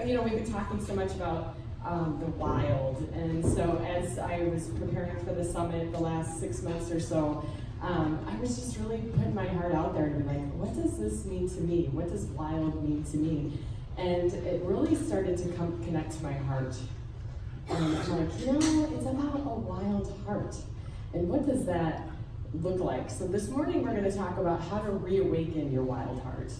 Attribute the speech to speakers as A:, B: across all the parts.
A: we've been talking so much about the wild, and so as I was preparing for the summit the last 6 months or so, I was just really putting my heart out there to be like, what does this mean to me? What does wild mean to me? And it really started to connect to my heart. And I'm like, it's about a wild heart. And what does that look like? So this morning we're going to talk about how to reawaken your wild heart.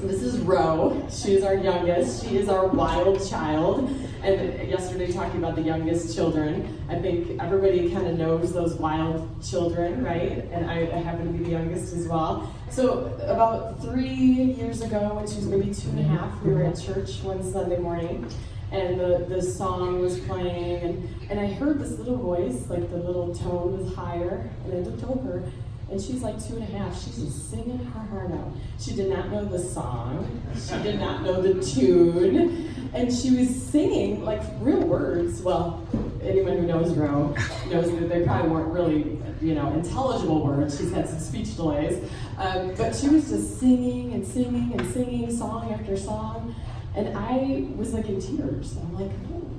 A: This is Ro. She is our youngest. She is our wild child. And yesterday talking about the youngest children, I think everybody kind of knows those wild children, right? And I happen to be the youngest as well. So about 3 years ago, when she was maybe 2.5, we were at church one Sunday morning, and the song was playing, and I heard this little voice, like the little tone was higher, and I looked over, and she's like 2.5. She's just singing her heart out. She did not know the song. She did not know the tune. And she was singing like real words. Well, anyone who knows Ro knows that they probably weren't really, intelligible words. She's had some speech delays. But she was just singing and singing and singing song after song. And I was like in tears. I'm like, oh,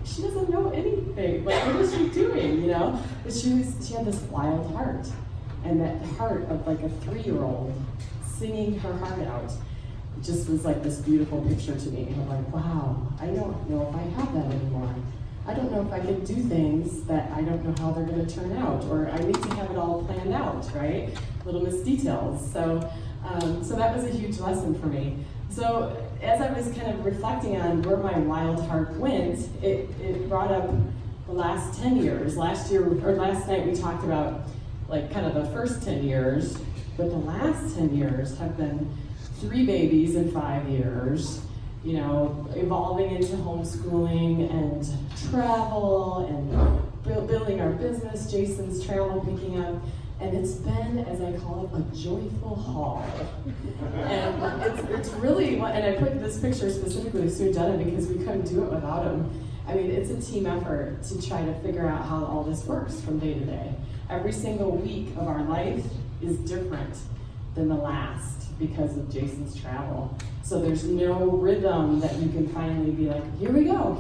A: she doesn't know anything. Like, what is she doing, But she had this wild heart. And that heart of like a 3-year-old singing her heart out just was like this beautiful picture to me. I'm like, wow, I don't know if I have that anymore. I don't know if I can do things that I don't know how they're going to turn out, or I need to have it all planned out, right? Little miss details. So that was a huge lesson for me. So as I was kind of reflecting on where my wild heart went, it brought up the last 10 years. Last night we talked about like kind of the first 10 years, but the last 10 years have been 3 babies in 5 years, evolving into homeschooling and travel and building our business, Jason's travel picking up, and it's been, as I call it, a joyful haul. And it's really, and I put this picture specifically of Sue and Jenna because we couldn't do it without him. I mean, it's a team effort to try to figure out how all this works from day to day. Every single week of our life is different than the last because of Jason's travel. So there's no rhythm that you can finally be like, here we go,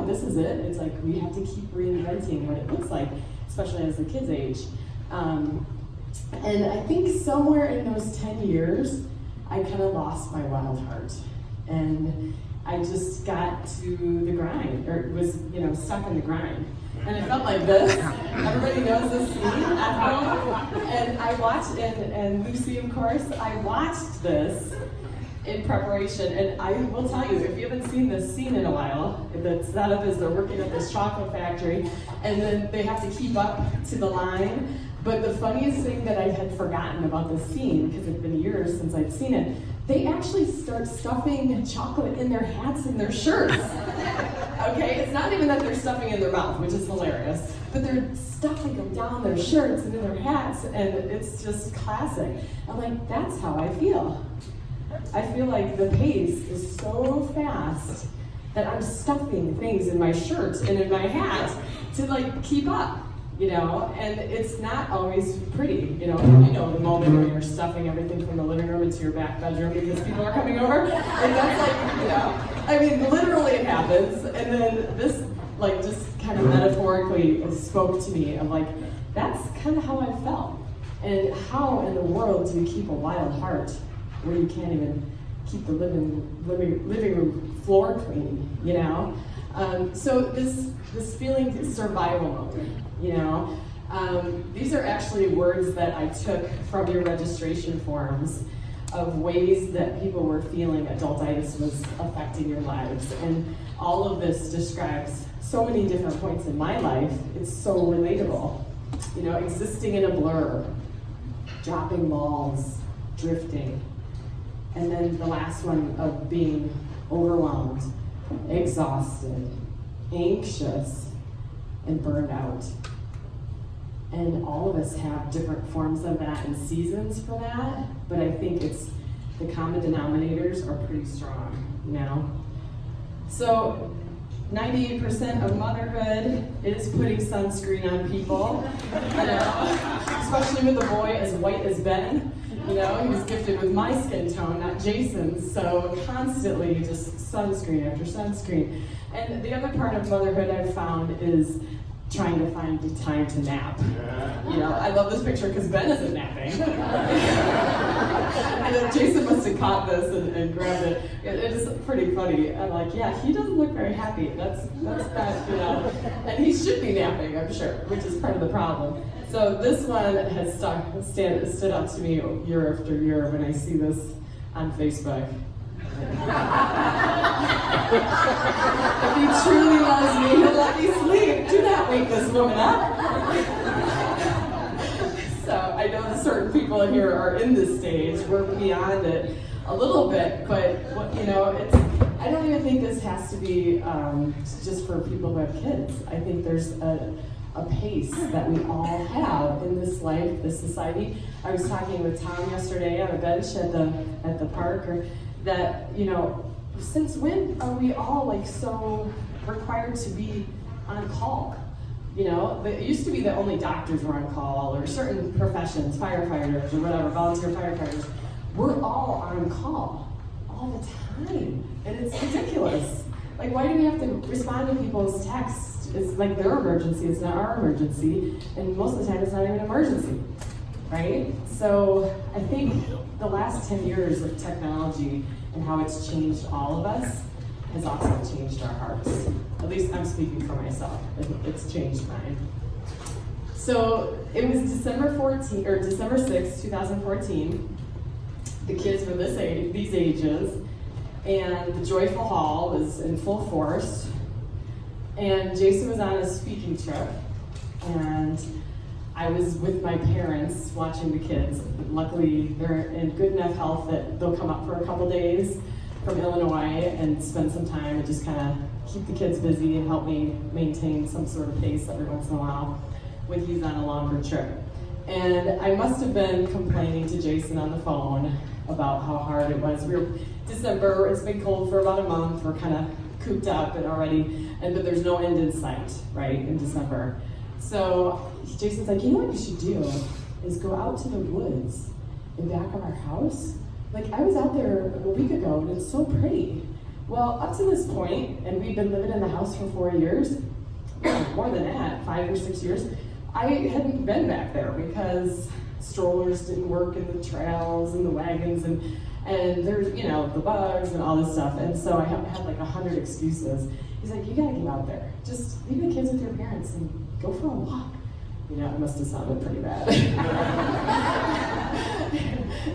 A: this is it. It's like we have to keep reinventing what it looks like, especially as the kids age. And I think somewhere in those 10 years, I kind of lost my wild heart. And I just got to the grind, or was, stuck in the grind. And it felt like this. Everybody knows this scene at home. And I watched, and Lucy, of course, I watched this in preparation. And I will tell you, if you haven't seen this scene in a while, the setup is they're working at this chocolate factory, and then they have to keep up to the line. But the funniest thing that I had forgotten about this scene, because it had been years since I'd seen it, they actually start stuffing chocolate in their hats and their shirts. Okay, it's not even that they're stuffing in their mouth, which is hilarious, but they're stuffing them down their shirts and in their hats, and it's just classic. I'm like, that's how I feel. I feel like the pace is so fast that I'm stuffing things in my shirt and in my hat to like keep up. And it's not always pretty, the moment where you're stuffing everything from the living room into your back bedroom because people are coming over, and that's like, literally it happens, and then this, like, just kind of metaphorically spoke to me of like, that's kind of how I felt, and how in the world do you keep a wild heart where you can't even keep the living room floor clean, So this feeling is survival mode. These are actually words that I took from your registration forms of ways that people were feeling adultitis was affecting your lives. And all of this describes so many different points in my life. It's so relatable. Existing in a blur, dropping balls, drifting. And then the last one of being overwhelmed, exhausted, anxious, and burned out. And all of us have different forms of that and seasons for that, but I think the common denominators are pretty strong, So 98% of motherhood is putting sunscreen on people, especially with a boy as white as Ben. You know, he was gifted with my skin tone, not Jason's, so constantly just sunscreen after sunscreen. And the other part of motherhood I've found is trying to find the time to nap. You know, I love this picture because Ben isn't napping. And then Jason must have caught this and grabbed it. It is pretty funny. I'm like, yeah, he doesn't look very happy. That's bad, you know. And he should be napping, I'm sure, which is part of the problem. So this one has stood out to me year after year when I see this on Facebook. If he truly loves me, he'll let me sleep. Do not wake this woman up. So I know that certain people here are in this stage. We're beyond it a little bit, but you know, I don't even think this has to be just for people who have kids. I think there's a pace that we all have in this life, this society. I was talking with Tom yesterday on a bench at the park, that, you know, since when are we all like so required to be on call? You know, it used to be that only doctors were on call, or certain professions, firefighters or whatever, volunteer firefighters. We're all on call all the time, and it's ridiculous. Like, why do we have to respond to people's texts? It's like their emergency, it's not our emergency, and most of the time it's not even an emergency, right? So I think the last 10 years of technology and how it's changed all of us has also changed our hearts. At least I'm speaking for myself. It's changed mine. So it was December 6th, 2014. The kids were these ages, and the Joyful Hall was in full force. And Jason was on a speaking trip, and I was with my parents watching the kids. Luckily, they're in good enough health that they'll come up for a couple days from Illinois and spend some time and just kind of keep the kids busy and help me maintain some sort of pace every once in a while when he's on a longer trip. And I must have been complaining to Jason on the phone about how hard it was. December, it's been cold for about a month. We're kind of cooped up but but there's no end in sight, right, in December. So Jason's like, you know what you should do is go out to the woods in back of our house. Like, I was out there a week ago and it's so pretty. Well, up to this point, and we've been living in the house for 4 years, more than that, 5 or 6 years, I hadn't been back there because strollers didn't work in the trails and the wagons and there's, you know, the bugs and all this stuff. And so I had like 100 excuses. He's like, you gotta get out there. Just leave the kids with your parents and go for a walk. You know, it must have sounded pretty bad.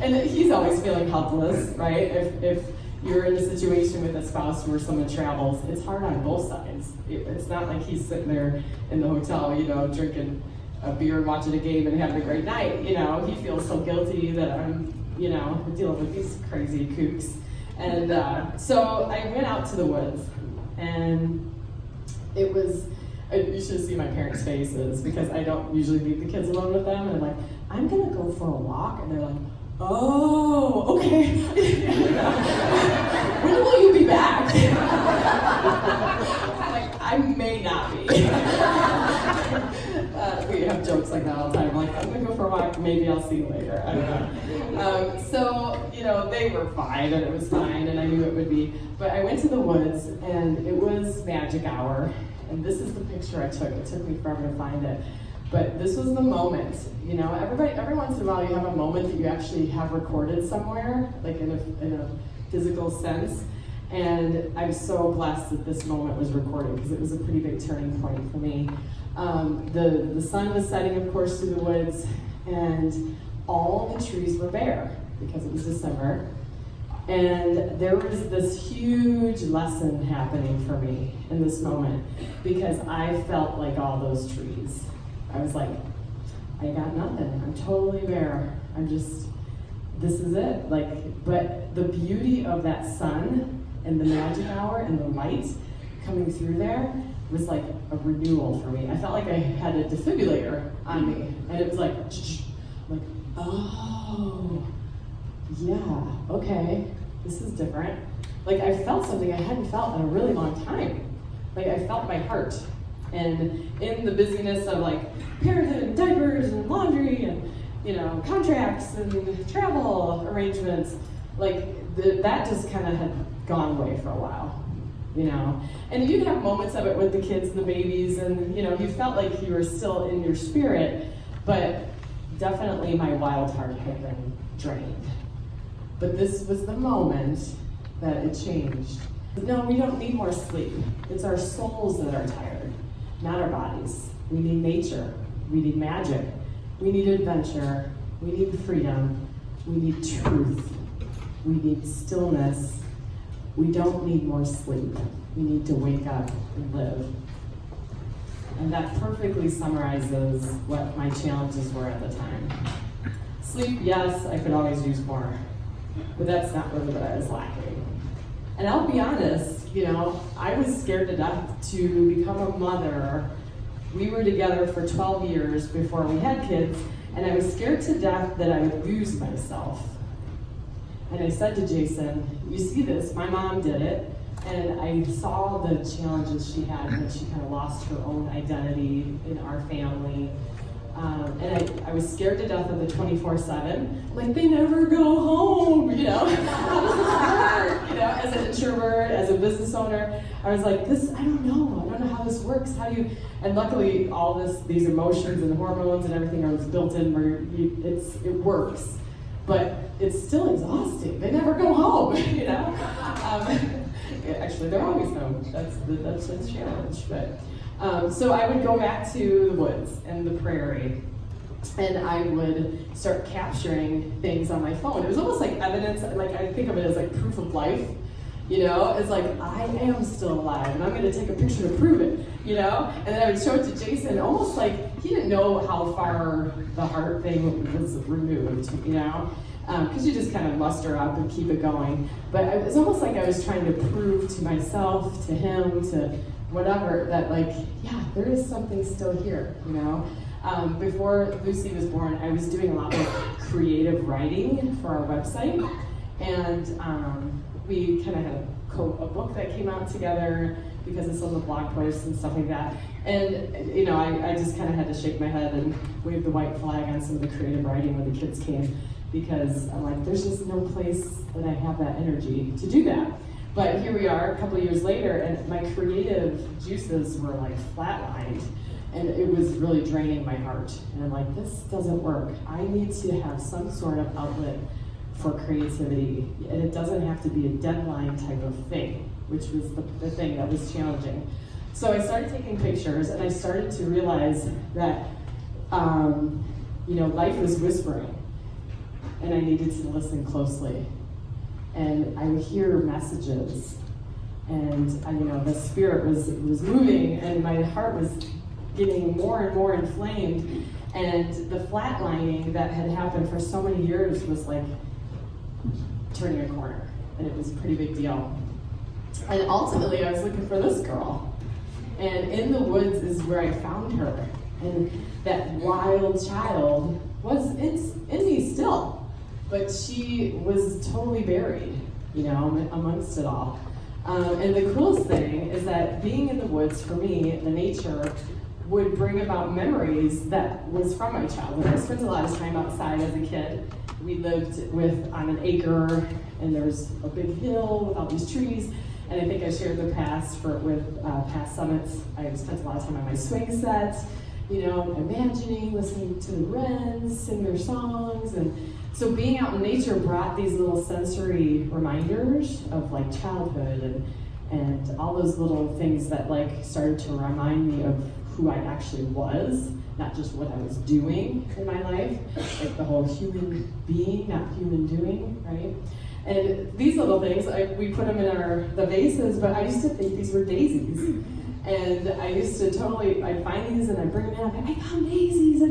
A: And he's always feeling helpless, right? If you're in a situation with a spouse where someone travels, it's hard on both sides. It's not like he's sitting there in the hotel, you know, drinking a beer, watching a game, and having a great night. You know, he feels so guilty that I'm, you know, dealing with these crazy kooks. And so I went out to the woods, and it was, you should see my parents' faces, because I don't usually leave the kids alone with them, and I'm like, I'm gonna go for a walk, and they're like, oh, okay. When will you be back? I'm like, I may not be. We have jokes like that all the time. I'm like, I'm gonna go for a walk, maybe I'll see you later. I don't know. So, you know, they were fine, and it was fine, and I knew it would be. But I went to the woods, and it was magic hour. And this is the picture I took. It took me forever to find it. But this was the moment. You know, every once in a while you have a moment that you actually have recorded somewhere, like in a physical sense. And I'm so blessed that this moment was recorded, because it was a pretty big turning point for me. The sun was setting, of course, through the woods, and all the trees were bare because it was December. And there was this huge lesson happening for me in this moment, because I felt like all those trees. I was like, I got nothing. I'm totally bare. This is it. Like, but the beauty of that sun and the magic hour and the light coming through there was like a renewal for me. I felt like I had a defibrillator on me, and it was like, oh, yeah, okay, this is different. Like, I felt something I hadn't felt in a really long time. Like, I felt my heart. And in the busyness of like parenthood and diapers and laundry and contracts and travel arrangements. Like, that just kind of had gone away for a while, And you'd have moments of it with the kids and the babies, and, you felt like you were still in your spirit, but definitely my wild heart had been drained. But this was the moment that it changed. No, we don't need more sleep. It's our souls that are tired, not our bodies. We need nature. We need magic. We need adventure. We need freedom. We need truth. We need stillness. We don't need more sleep. We need to wake up and live. And that perfectly summarizes what my challenges were at the time. Sleep, yes, I could always use more, but that's not really what I was lacking. And I'll be honest, I was scared to death to become a mother. We were together for 12 years before we had kids, and I was scared to death that I would lose myself. And I said to Jason, you see this, my mom did it, and I saw the challenges she had when she kind of lost her own identity in our family. And I was scared to death of the 24/7. Like, they never go home, How does this work? As an introvert, as a business owner, I was like, I don't know how this works. How do you? And luckily, all these emotions and hormones and everything are built in where it works. But it's still exhausting. They never go home, Actually, they're always home. That's the challenge. But so I would go back to the woods and the prairie, and I would start capturing things on my phone. It was almost like evidence. Like, I think of it as like proof of life. It's like, I am still alive, and I'm going to take a picture to prove it. And then I would show it to Jason, almost like he didn't know how far the heart thing was removed. Because you just kind of muster up and keep it going. But it was almost like I was trying to prove to myself, to him, to whatever, that there is something still here, Before Lucy was born, I was doing a lot of creative writing for our website, and we kind of had a book that came out together because of some of the blog posts and stuff like that. And, I just kind of had to shake my head and wave the white flag on some of the creative writing when the kids came, because I'm like, there's just no place that I have that energy to do that. But here we are a couple of years later, and my creative juices were like flatlined, and it was really draining my heart. And I'm like, this doesn't work. I need to have some sort of outlet for creativity, and it doesn't have to be a deadline type of thing, which was the thing that was challenging. So I started taking pictures, and I started to realize that, life was whispering, and I needed to listen closely. And I would hear messages, and the spirit was moving, and my heart was getting more and more inflamed, and the flatlining that had happened for so many years was like turning a corner, and it was a pretty big deal. And ultimately, I was looking for this girl, and in the woods is where I found her, and that wild child was in me still. But she was totally buried, amongst it all. And the coolest thing is that being in the woods, for me, the nature, would bring about memories that was from my childhood. I spent a lot of time outside as a kid. We lived on an acre, and there's a big hill with all these trees. And I think I shared the past with past summits. I spent a lot of time on my swing set, imagining, listening to the wrens sing their songs. And so being out in nature brought these little sensory reminders of like childhood and all those little things that started to remind me of who I actually was, not just what I was doing in my life, like the whole human being, not human doing, right? And these little things, we put them in the vases, but I used to think these were daisies. And I used to I'd find these and I'd bring them in, I found daisies.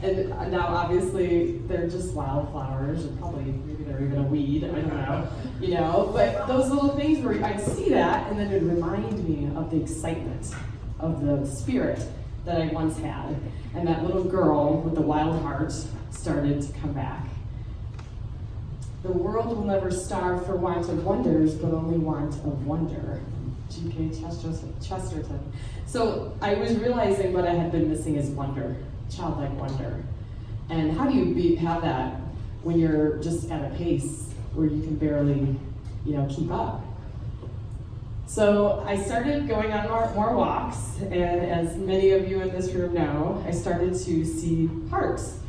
A: And now obviously they're just wildflowers, or maybe they're even a weed, I don't know, But those little things where I'd see that, and then it would remind me of the excitement of the spirit that I once had. And that little girl with the wild heart started to come back. The world will never starve for want of wonders, but only want of wonder. G.K. Chesterton. So I was realizing what I had been missing is wonder, childlike wonder. And how do you have that when you're just at a pace where you can barely, keep up? So I started going on more walks, and as many of you in this room know, I started to see hearts.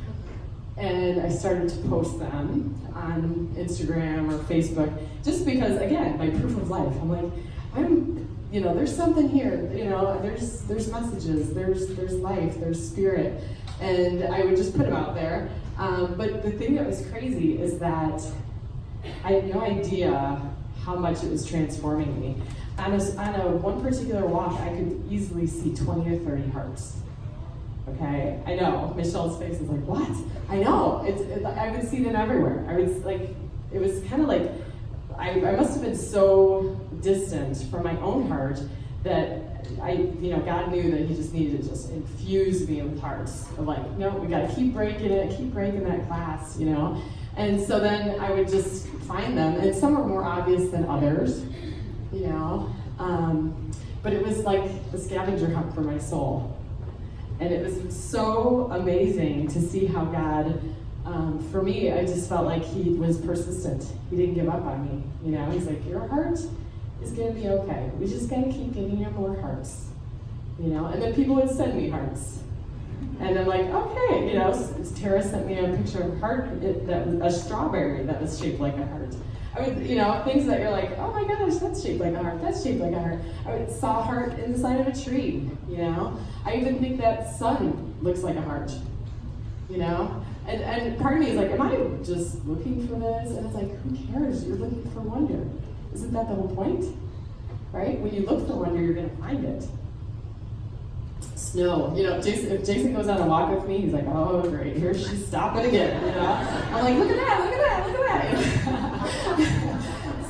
A: And I started to post them on Instagram or Facebook, just because, again, my proof of life. I'm like, there's something here. There's messages. There's life. There's spirit, and I would just put them out there. But the thing that was crazy is that I had no idea how much it was transforming me. On one particular walk, I could easily see 20 or 30 hearts. Okay, I know. Michelle's face is like, what? I know. I would see them everywhere. It was kind of like, I must have been so distant from my own heart that God knew that He just needed to just infuse me with hearts. Of like, no, we got to keep breaking that glass, And so then I would just find them, and some are more obvious than others, But it was like a scavenger hunt for my soul. And it was so amazing to see how God, for me, I just felt like He was persistent. He didn't give up on me. He's like, your heart is going to be okay. We just got to keep giving you more hearts. And then people would send me hearts. And I'm like, okay, Tara sent me a picture of a heart, that was a strawberry that was shaped like a heart. I would, things that you're like, oh my gosh, that's shaped like a heart, that's shaped like a heart. I saw a heart inside of a tree, I even think that sun looks like a heart, And part of me is like, am I just looking for this? And it's like, who cares? You're looking for wonder. Isn't that the whole point? Right? When you look for wonder, you're going to find it. Snow. If Jason goes on a walk with me, he's like, oh, great, here she's stopping again, I'm like, look at that.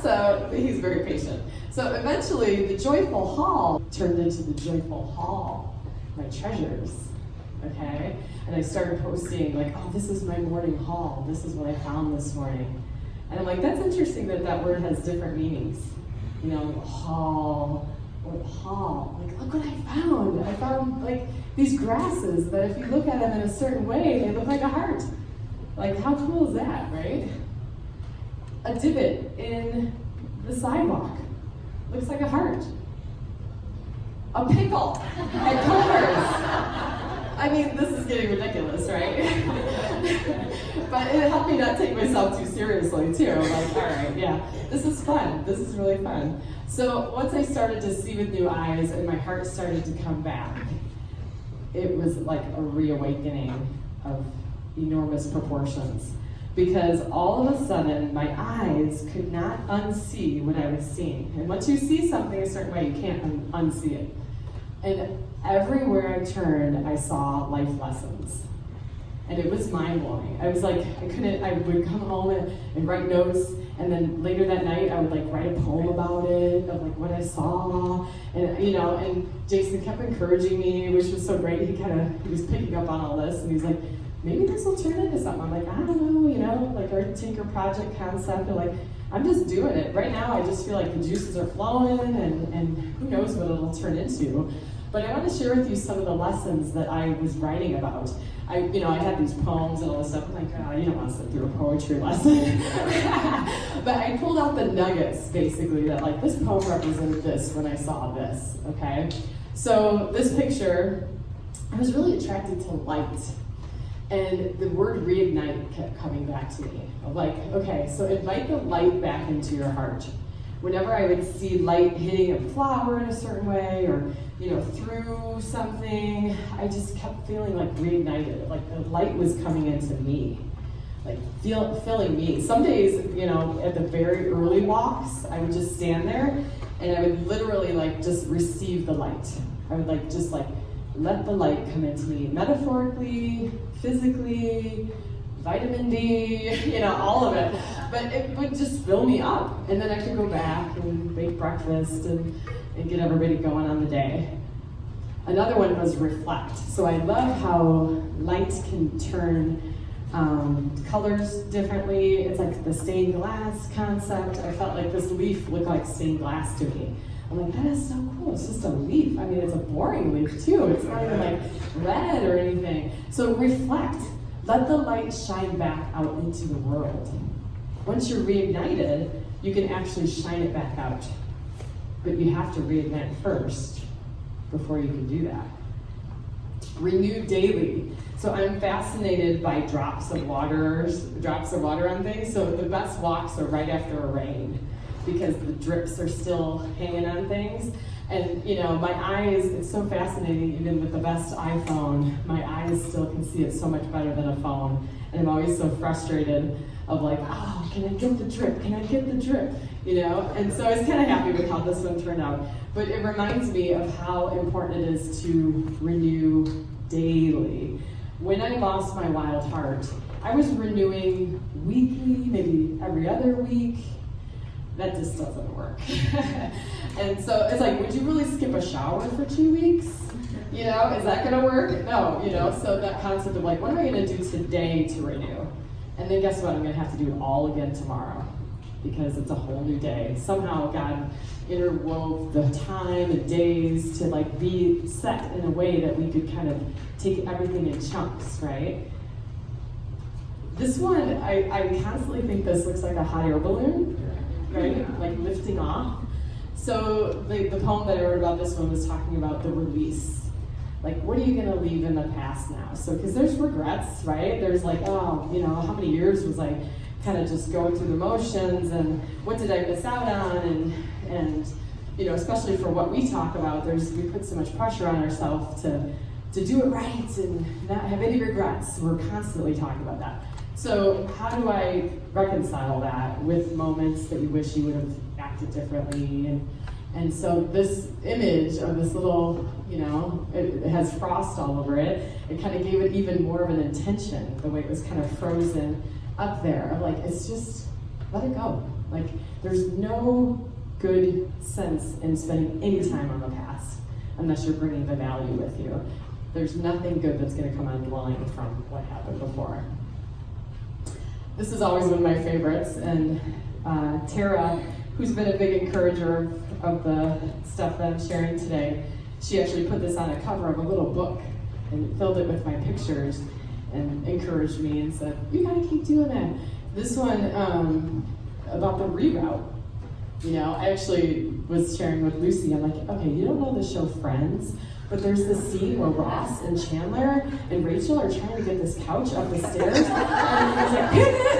A: So he's very patient. So eventually, the joyful haul turned into the joyful haul, my treasures, okay? And I started posting like, oh, this is my morning haul. This is what I found this morning. And I'm like, that's interesting that word has different meanings. Haul, or haul. Like, look what I found. I found like these grasses that if you look at them in a certain way, they look like a heart. Like, how cool is that, right? A divot in the sidewalk looks like a heart. A pickle at Culver's. I mean, this is getting ridiculous, right? But it helped me not take myself too seriously, too. Like, all right, yeah, this is fun. This is really fun. So once I started to see with new eyes and my heart started to come back, it was like a reawakening of enormous proportions. Because all of a sudden, my eyes could not unsee what I was seeing. And once you see something a certain way, you can't unsee it. And everywhere I turned, I saw life lessons. And it was mind-blowing. I was like, I would come home and write notes, and then later that night, I would like write a poem about it, of like what I saw. And and Jason kept encouraging me, which was so great. He was picking up on all this, and he was like, maybe this will turn into something. I'm like, I don't know, like our Tinker Project concept, or like, I'm just doing it. Right now, I just feel like the juices are flowing, and who knows what it'll turn into. But I want to share with you some of the lessons that I was writing about. I had these poems and all this stuff. I'm like, oh, you don't want to sit through a poetry lesson. But I pulled out the nuggets, basically, that like, this poem represented this when I saw this, okay? So this picture, I was really attracted to light. And the word reignite kept coming back to me. Of like, okay, so invite the light back into your heart. Whenever I would see light hitting a flower in a certain way, or through something, I just kept feeling like reignited, like the light was coming into me, like filling me. Some days, at the very early walks, I would just stand there and I would literally like just receive the light. I would like just like let the light come into me, metaphorically, physically, vitamin D, all of it. But it would just fill me up. And then I could go back and make breakfast and get everybody going on the day. Another one was reflect. So I love how light can turn colors differently. It's like the stained glass concept. I felt like this leaf looked like stained glass to me. I'm like, that is so cool. It's just a leaf. I mean, it's a boring leaf too. It's not even like red or anything. So reflect. let the light shine back out into the world. Once you're reignited, you can actually shine it back out. But you have to reignite first before you can do that. Renew daily. So I'm fascinated by drops of water on things. So the best walks are right after a rain because the drips are still hanging on things. And my eyes, it's so fascinating, even with the best iPhone, my eyes still can see it so much better than a phone. And I'm always so frustrated of like, oh, can I get the drip? Can I get the drip? And so I was kind of happy with how this one turned out. But it reminds me of how important it is to renew daily. When I lost my wild heart, I was renewing weekly, maybe every other week. That just doesn't work. And so it's like, would you really skip a shower for 2 weeks? Is that gonna work? No, so that concept of like, what am I gonna do today to renew? And then guess what, I'm gonna have to do it all again tomorrow because it's a whole new day. Somehow God interwove the time and days to like be set in a way that we could kind of take everything in chunks, right? This one, I constantly think this looks like a hot air balloon, right? Like lifting off. So the poem that I wrote about this one was talking about the release. Like, what are you gonna leave in the past now? So, because there's regrets, right? There's like, oh, how many years was I kind of just going through the motions, and what did I miss out on? And especially for what we talk about, we put so much pressure on ourselves to do it right and not have any regrets. We're constantly talking about that. So how do I reconcile that with moments that you wish you would have acted differently? And so this image of this little, it has frost all over it. It kind of gave it even more of an intention, the way it was kind of frozen up there. Of like, it's just, let it go. Like, there's no good sense in spending any time on the past unless you're bringing the value with you. There's nothing good that's going to come undwelling from what happened before. This is always one of my favorites, and Tara, who's been a big encourager of the stuff that I'm sharing today, she actually put this on a cover of a little book and filled it with my pictures and encouraged me and said, you gotta keep doing that. This one about the reroute. I actually was sharing with Lucy, I'm like, okay, you don't know the show Friends, but there's this scene where Ross and Chandler and Rachel are trying to get this couch up the stairs, and he's like,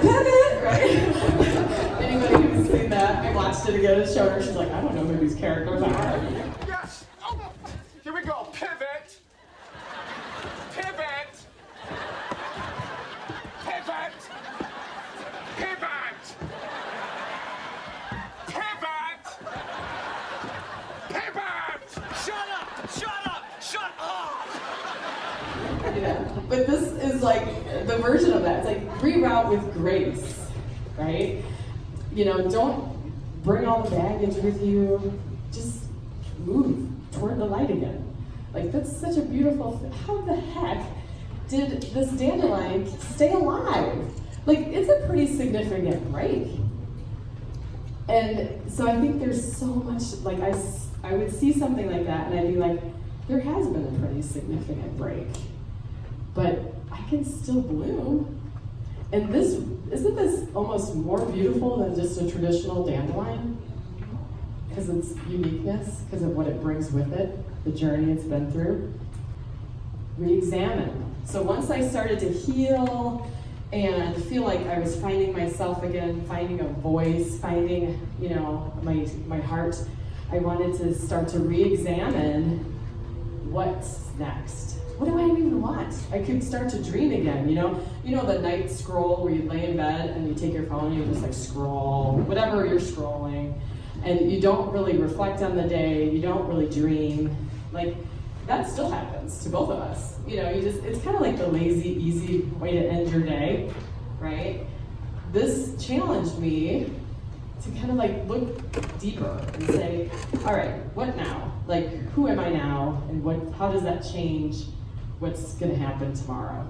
A: pivot, right? Anybody who's seen that, I watched it again and showed her, she's like, I don't know who these characters are.
B: Yes! Oh, here we go, pivot! Pivot! Pivot! Pivot! Pivot! Pivot! Shut up! Shut up! Shut up!
A: But this is like the version of that. It's like reroute with grace, right? Don't bring all the baggage with you. Just move toward the light again. Like, that's such a beautiful thing. How the heck did this dandelion stay alive? Like, it's a pretty significant break. And so I think there's so much, like, I would see something like that and I'd be like, there has been a pretty significant break, but I can still bloom. And isn't this almost more beautiful than just a traditional dandelion? Because it's uniqueness, because of what it brings with it, the journey it's been through. Re-examine. So once I started to heal and feel like I was finding myself again, finding a voice, finding, my heart, I wanted to start to re-examine what's next. What do I even want? I could start to dream again, the night scroll where you lay in bed and you take your phone and you just like scroll, whatever you're scrolling, and you don't really reflect on the day, you don't really dream. Like, that still happens to both of us. It's kind of like the lazy, easy way to end your day, right? This challenged me to kind of like look deeper and say, all right, what now? Like, who am I now? And how does that change what's gonna happen tomorrow?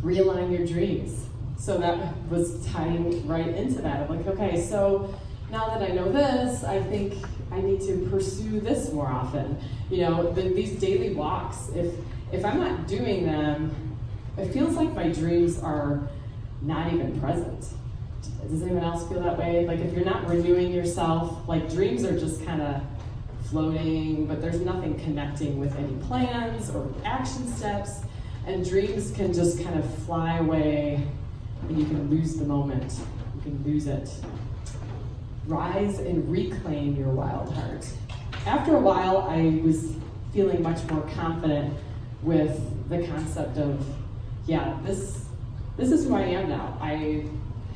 A: Realign your dreams. So that was tying right into that. I'm like, okay, so now that I know this, I think I need to pursue this more often. These daily walks, if I'm not doing them, it feels like my dreams are not even present. Does anyone else feel that way? Like if you're not renewing yourself, like dreams are just kind of floating, but there's nothing connecting with any plans or action steps, and dreams can just kind of fly away and you can lose the moment. You can lose it. Rise and reclaim your wild heart. After a while, I was feeling much more confident with the concept of, yeah, this is who I am now. I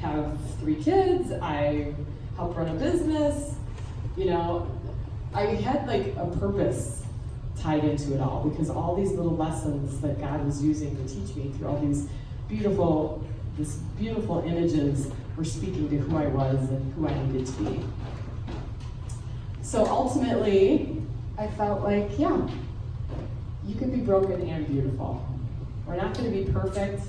A: have 3 kids, I help run a business, you know, I had like a purpose tied into it all because all these little lessons that God was using to teach me through all these beautiful images were speaking to who I was and who I needed to be. So ultimately, I felt like, yeah, you can be broken and beautiful. We're not going to be perfect.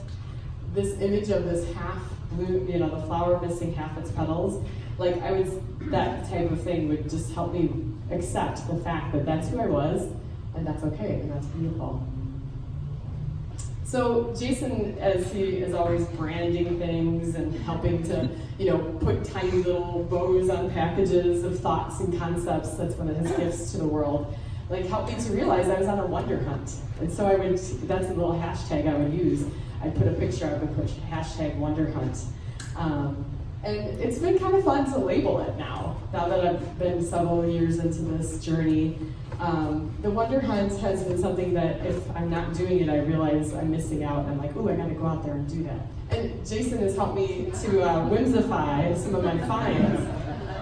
A: This image of this half bloom, you know, the flower missing half its petals, like that type of thing would just help me accept the fact that that's who I was, and that's okay, and that's beautiful. So Jason, as he is always branding things and helping to, you know, put tiny little bows on packages of thoughts and concepts, that's one of his gifts to the world, like helped me to realize I was on a wonder hunt. And so that's a little hashtag I would use. I'd put a picture, I would put hashtag wonder hunt. And it's been kind of fun to label it now that I've been several years into this journey. The wonder hunt has been something that if I'm not doing it, I realize I'm missing out. I'm like, ooh, I gotta go out there and do that. And Jason has helped me to whimsify some of my finds.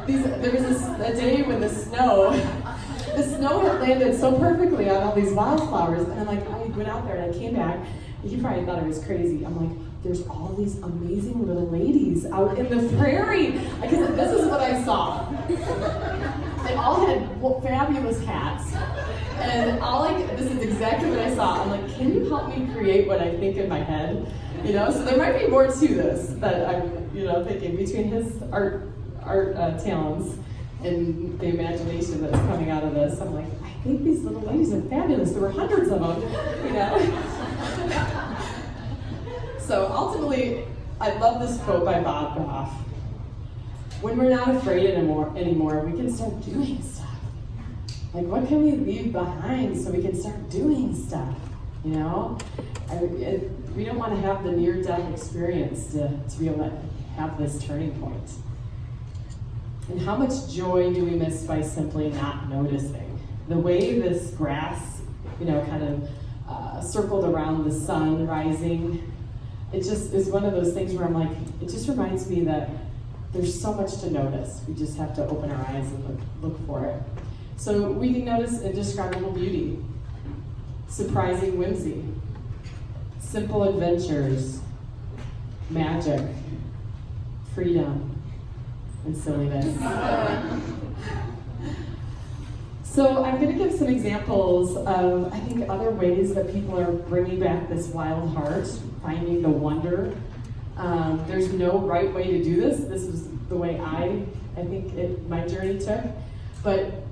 A: There was a day when the snow had landed so perfectly on all these wildflowers, and I'm like, I went out there and I came back, and he probably thought I was crazy. I'm like, there's all these amazing little ladies out in the prairie. Because this is what I saw. They all had fabulous hats. And this is exactly what I saw. I'm like, can you help me create what I think in my head? You know, so there might be more to this that I'm, you know, thinking between his art talents and the imagination that's coming out of this. I'm like, I think these little ladies are fabulous. There were hundreds of them, you know. So ultimately, I love this quote by Bob Goff. When we're not afraid anymore, we can start doing stuff. Like, what can we leave behind so we can start doing stuff? You know, we don't want to have the near-death experience to be able to have this turning point. And how much joy do we miss by simply not noticing? The way this grass, you know, kind of circled around the sun rising. It just is one of those things where I'm like, it just reminds me that there's so much to notice. We just have to open our eyes and look for it. So we can notice indescribable beauty, surprising whimsy, simple adventures, magic, freedom, and silliness. So I'm going to give some examples of, I think, other ways that people are bringing back this wild heart, finding the wonder. There's no right way to do this. This is the way I think my journey took. But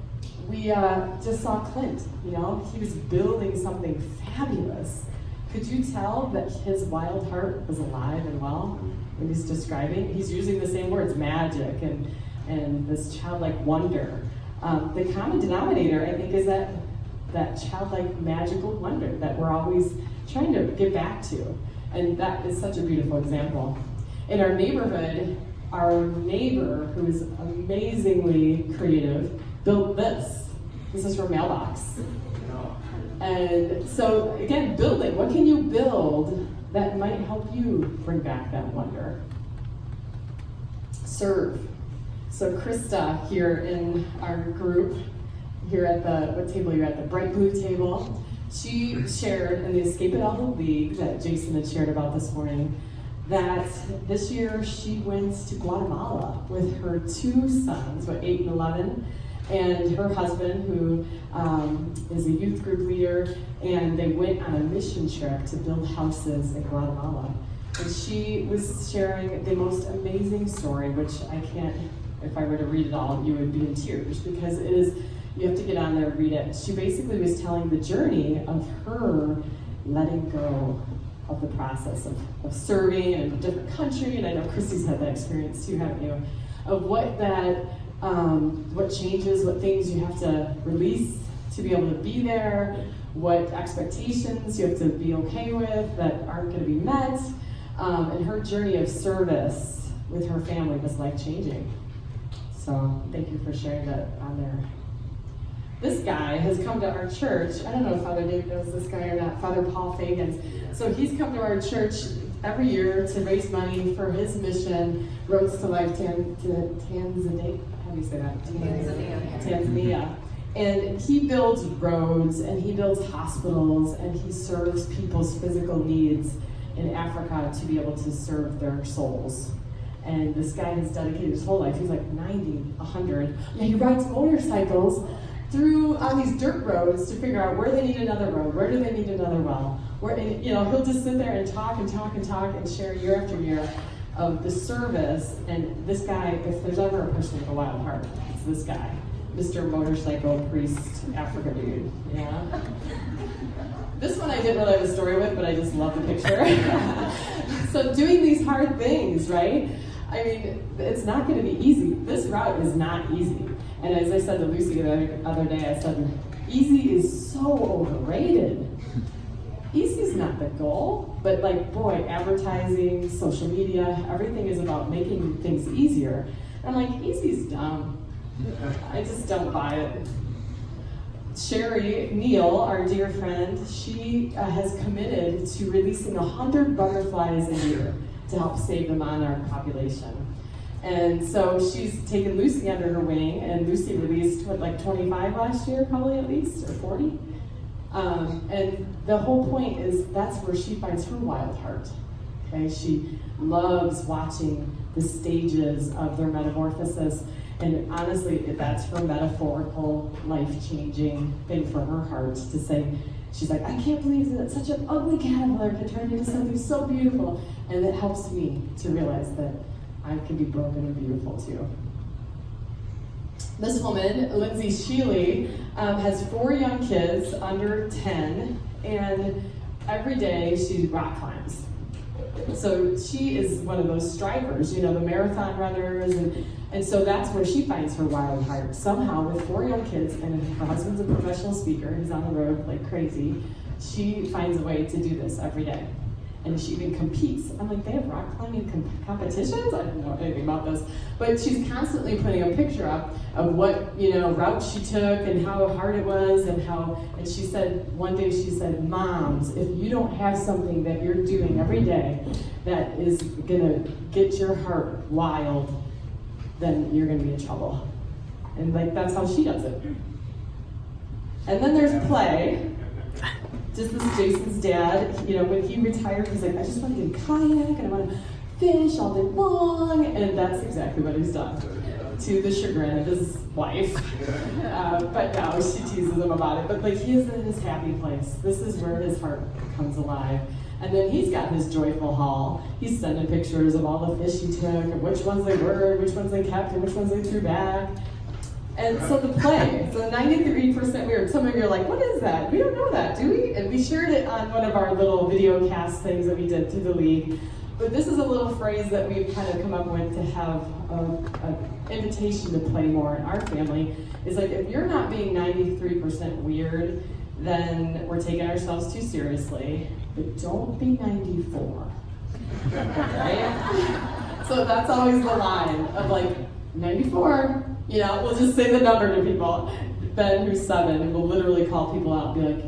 A: we just saw Clint, you know, he was building something fabulous. Could you tell that his wild heart was alive and well when he's describing? He's using the same words, magic and this childlike wonder. The common denominator, I think, is that childlike magical wonder that we're always trying to get back to. And that is such a beautiful example. In our neighborhood, our neighbor, who is amazingly creative, built this. This is her mailbox. And so, again, building. What can you build that might help you bring back that wonder? Serve. So Krista here in our group, here at what table you're at, the bright blue table, she shared in the Escape Adulthood League that Jason had shared about this morning, that this year she went to Guatemala with her 2 sons, 8 and 11, and her husband, who is a youth group leader, and they went on a mission trip to build houses in Guatemala. And she was sharing the most amazing story, which I can't, if I were to read it all, you would be in tears, because it is, you have to get on there and read it. She basically was telling the journey of her letting go of the process of serving in a different country, and I know Christy's had that experience too, haven't you? Of what changes, what things you have to release to be able to be there, what expectations you have to be okay with that aren't going to be met, and her journey of service with her family was life-changing. So thank you for sharing that on there. This guy has come to our church. I don't know if Father Dave knows this guy or not, Father Paul Fagans. So he's come to our church every year to raise money for his mission, Roads to Life Tanzania. How do you say that? Tanzania. And he builds roads, and he builds hospitals, and he serves people's physical needs in Africa to be able to serve their souls. And this guy has dedicated his whole life. He's like 90, 100. Yeah, he rides motorcycles on these dirt roads to figure out where they need another road, where do they need another well. He'll just sit there and talk and share year after year of the service. And this guy, if there's ever a person with a wild heart, it's this guy, Mr. Motorcycle Priest Africa dude. Yeah. This one I didn't really have a story with, but I just love the picture. So doing these hard things, right? I mean, it's not going to be easy. This route is not easy. And as I said to Lucy the other day, I said, easy is so overrated. Easy is not the goal, but advertising, social media, everything is about making things easier. And I'm like, easy's dumb. I just don't buy it. Sherry Neal, our dear friend, she has committed to releasing 100 butterflies a year to help save the monarch population. And so she's taken Lucy under her wing, and Lucy released, 25 last year, probably at least, or 40? And the whole point is that's where she finds her wild heart. Okay, she loves watching the stages of their metamorphosis, and honestly, that's her metaphorical, life-changing thing for her heart to say. She's like, I can't believe that such an ugly caterpillar can turn into something so beautiful, and it helps me to realize that I can be broken and beautiful too. This woman, Lindsay Sheely, has 4 young kids under 10, and every day she rock climbs. So she is one of those strivers, the marathon runners, and so that's where she finds her wild heart. Somehow, with 4 young kids, and her husband's a professional speaker, he's on the road like crazy, she finds a way to do this every day. And she even competes. I'm like, they have rock climbing competitions? I didn't know anything about this. But she's constantly putting a picture up of what, route she took and how hard it was and she said, one day she said, moms, if you don't have something that you're doing every day that is gonna get your heart wild, then you're gonna be in trouble. And that's how she does it. And then there's play. Just this Jason's dad, when he retired, he's like, I just want to get a kayak and I want to fish all day long, and that's exactly what he's done, to the chagrin of his wife. But no, she teases him about it. But he is in his happy place. This is where his heart comes alive. And then he's got his joyful haul. He's sending pictures of all the fish he took, and which ones they were, which ones they kept, and which ones they threw back. And so the play, so 93% weird. Some of you are like, what is that? We don't know that, do we? And we shared it on one of our little video cast things that we did through the league. But this is a little phrase that we've kind of come up with to have an invitation to play more in our family. Is if you're not being 93% weird, then we're taking ourselves too seriously. But don't be 94. Right? So that's always the line of 94. We'll just say the number to people. Ben, who's 7, will literally call people out and be like,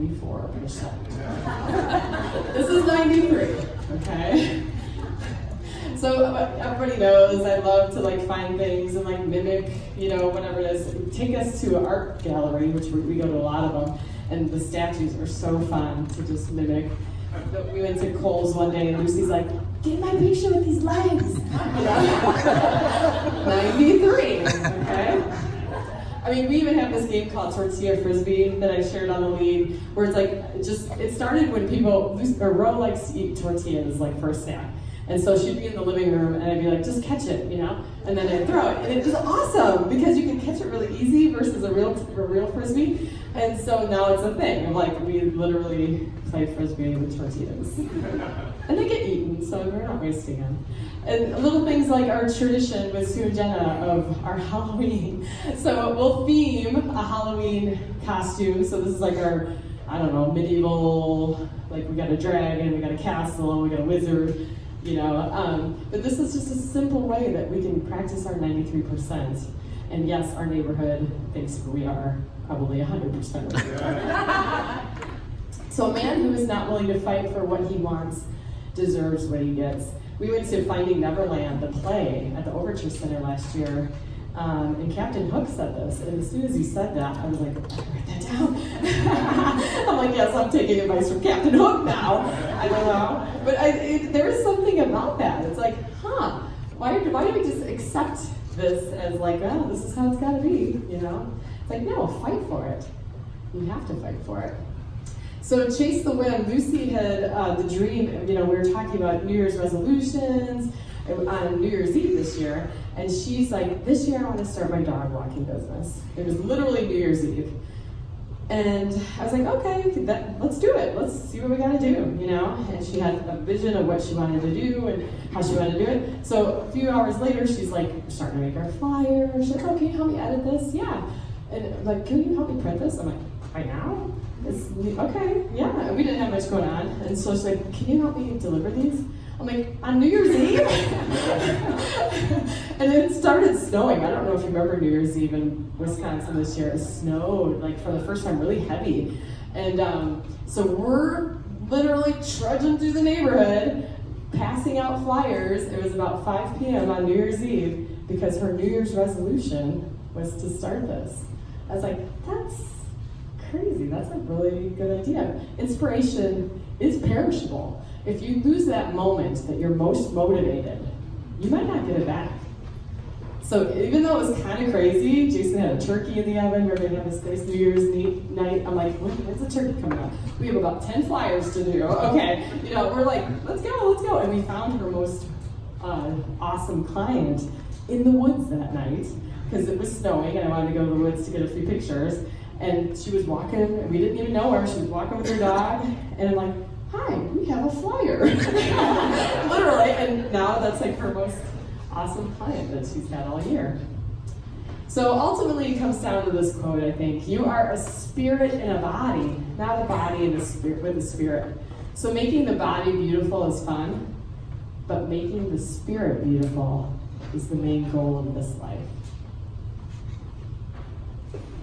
A: 94%. This is 93, okay? So everybody knows I love to find things and mimic, whatever it is. Take us to an art gallery, which we go to a lot of them, and the statues are so fun to just mimic. We went to Kohl's one day and Lucy's like, get my picture with these legs. 93, okay? I mean, we even have this game called Tortilla Frisbee that I shared on the lead, where it's it started when Ro likes to eat tortillas first snack. And so she'd be in the living room, and I'd be like, just catch it, you know? And then I'd throw it. And it was awesome, because you can catch it really easy versus a real Frisbee. And so now it's a thing. Like, we literally play Frisbee with tortillas. And they get eaten, so we're not wasting them. And little things like our tradition with Sue and Jenna of our Halloween. So we'll theme a Halloween costume. So this is like our, I don't know, medieval, like we got a dragon, we got a castle, and we got a wizard, you know. But this is just a simple way that we can practice our 93%. And yes, our neighborhood thinks we are probably 100%. So a man who is not willing to fight for what he wants deserves what he gets. We went to Finding Neverland, the play, at the Overture Center last year, and Captain Hook said this, and as soon as he said that, I was like, I write that down. I'm like, yes, I'm taking advice from Captain Hook now. I don't know. But there is something about that. It's like, why do we just accept this as like, oh, this is how it's gotta be, you know? It's like, no, fight for it. You have to fight for it. So Chase the Wind, Lucy had the dream, you know, we were talking about New Year's resolutions on New Year's Eve this year, and she's like, this year I want to start my dog walking business. It was literally New Year's Eve. And I was like, okay, let's do it. Let's see what we gotta do, you know? And she had a vision of what she wanted to do and how she wanted to do it. So a few hours later, she's like, starting to make our flyer. She's like, oh, can you help me edit this? Yeah. And I'm like, can you help me print this? I'm like, right now? Okay, yeah. And we didn't have much going on. And so she's like, can you help me deliver these? I'm like, on New Year's Eve? And then it started snowing. I don't know if you remember New Year's Eve in Wisconsin this year. It snowed, like for the first time, really heavy. And so we're literally trudging through the neighborhood, passing out flyers. It was about 5 p.m. on New Year's Eve because her New Year's resolution was to start this. I was like, that's crazy. That's a really good idea. Inspiration is perishable. If you lose that moment that you're most motivated, you might not get it back. So even though it was kind of crazy, Jason had a turkey in the oven. We're going to have this nice New Year's night. I'm like, when's the turkey coming up? We have about 10 flyers to do. Okay, you know, we're like, let's go. And we found her most awesome client in the woods that night because it was snowing and I wanted to go to the woods to get a few pictures. And she was walking, and we didn't even know her. She was walking with her dog, and I'm like, hi, we have a flyer. Literally, and now that's like her most awesome client that she's had all year. So ultimately it comes down to this quote, I think. You are a spirit in a body, not a body in a spirit with a spirit. So making the body beautiful is fun, but making the spirit beautiful is the main goal of this life.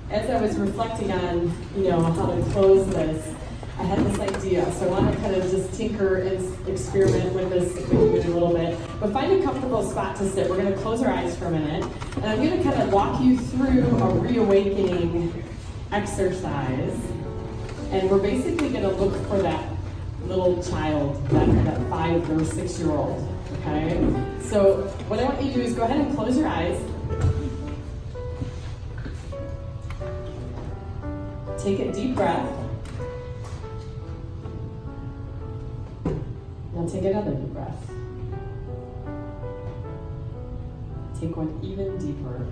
A: As I was reflecting on, you know, how to close this, I had this idea. So I want to kind of just tinker and experiment with this with you in a little bit. But find a comfortable spot to sit. We're going to close our eyes for a minute. And I'm going to kind of walk you through a reawakening exercise. And we're basically going to look for that little child, that 5 or 6-year-old. Okay? So what I want you to do is go ahead and close your eyes. Take a deep breath. Now take another deep breath. Take one even deeper.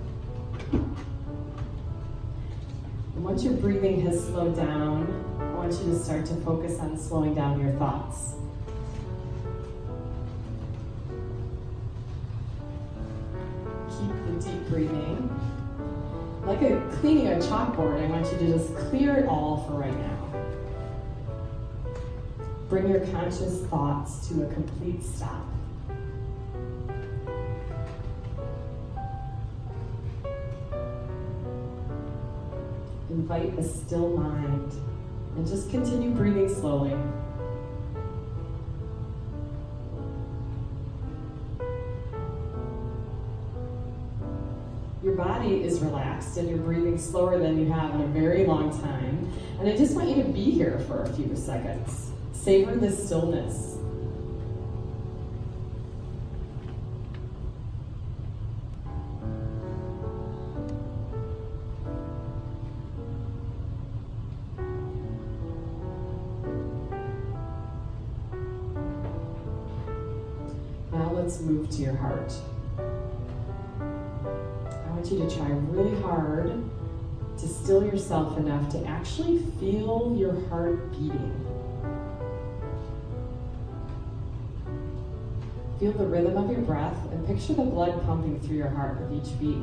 A: And once your breathing has slowed down, I want you to start to focus on slowing down your thoughts. Keep the deep breathing. Like cleaning a chalkboard, I want you to just clear it all for right now. Bring your conscious thoughts to a complete stop. Invite a still mind and just continue breathing slowly. Your body is relaxed and you're breathing slower than you have in a very long time. And I just want you to be here for a few seconds. Savor this stillness. let's move to your heart. I want you to try really hard to still yourself enough to actually feel your heart beating. Feel the rhythm of your breath and picture the blood pumping through your heart with each beat.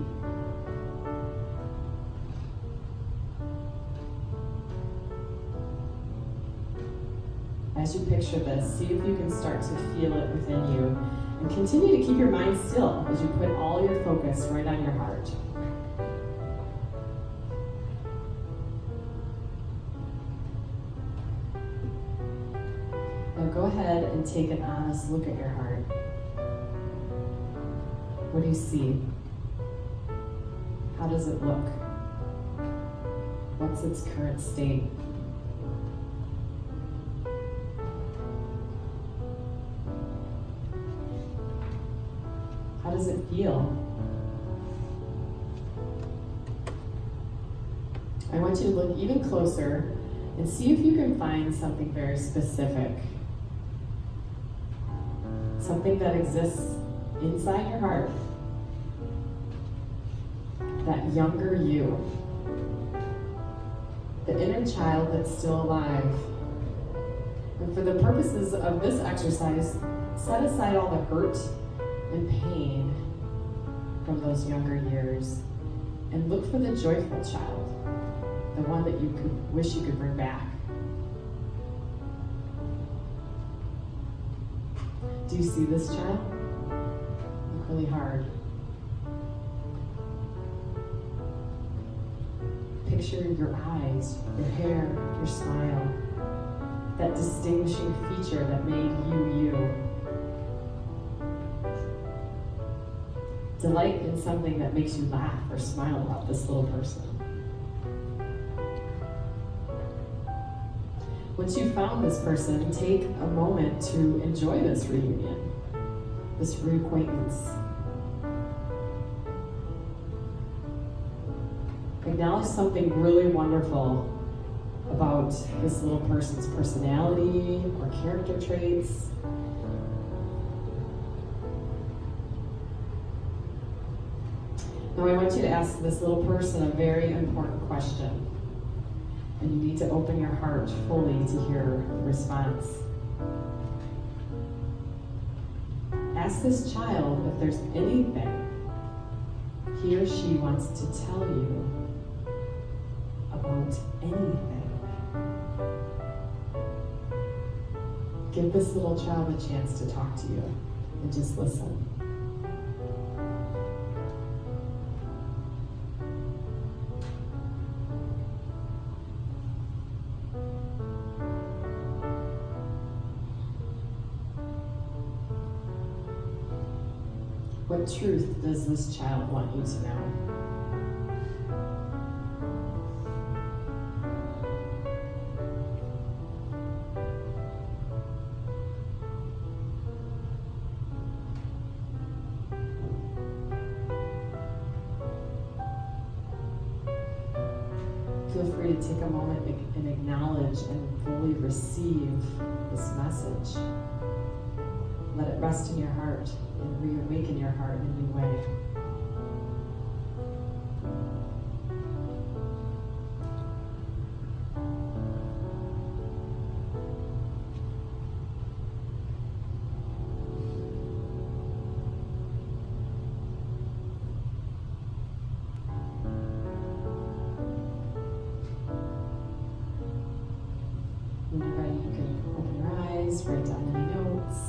A: As you picture this, see if you can start to feel it within you. And continue to keep your mind still as you put all your focus right on your heart. Now go ahead and take an honest look at your heart. What do you see? How does it look? What's its current state? How does it feel? I want you to look even closer and see if you can find something very specific. Something that exists inside your heart. That younger you. The inner child that's still alive. And for the purposes of this exercise, set aside all the hurt and pain from those younger years and look for the joyful child, the one that you could wish you could bring back. Do you see this child? Look really hard. Picture your eyes, your hair, your smile, that distinguishing feature that made you you. Delight in something that makes you laugh or smile about this little person. Once you've found this person, take a moment to enjoy this reunion, this reacquaintance. Acknowledge something really wonderful about this little person's personality or character traits. Now I want you to ask this little person a very important question. And you need to open your heart fully to hear the response. Ask this child if there's anything he or she wants to tell you about anything. Give this little child a chance to talk to you and just listen. What truth does this child want you to know? Feel free to take a moment and acknowledge and fully receive this message. Let it rest in your heart and reawaken your heart in a new way. When you're ready, you can open your eyes, write down any notes.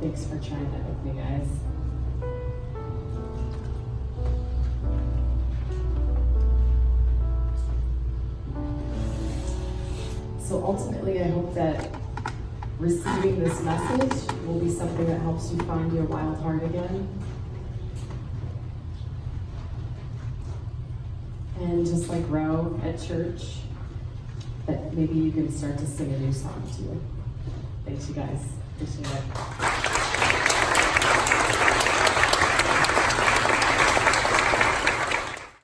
A: Thanks for trying that with me, guys. So ultimately, I hope that receiving this message will be something that helps you find your wild heart again. And just like Row at church, that maybe you can start to sing a new song too. Thanks, you guys. Appreciate it.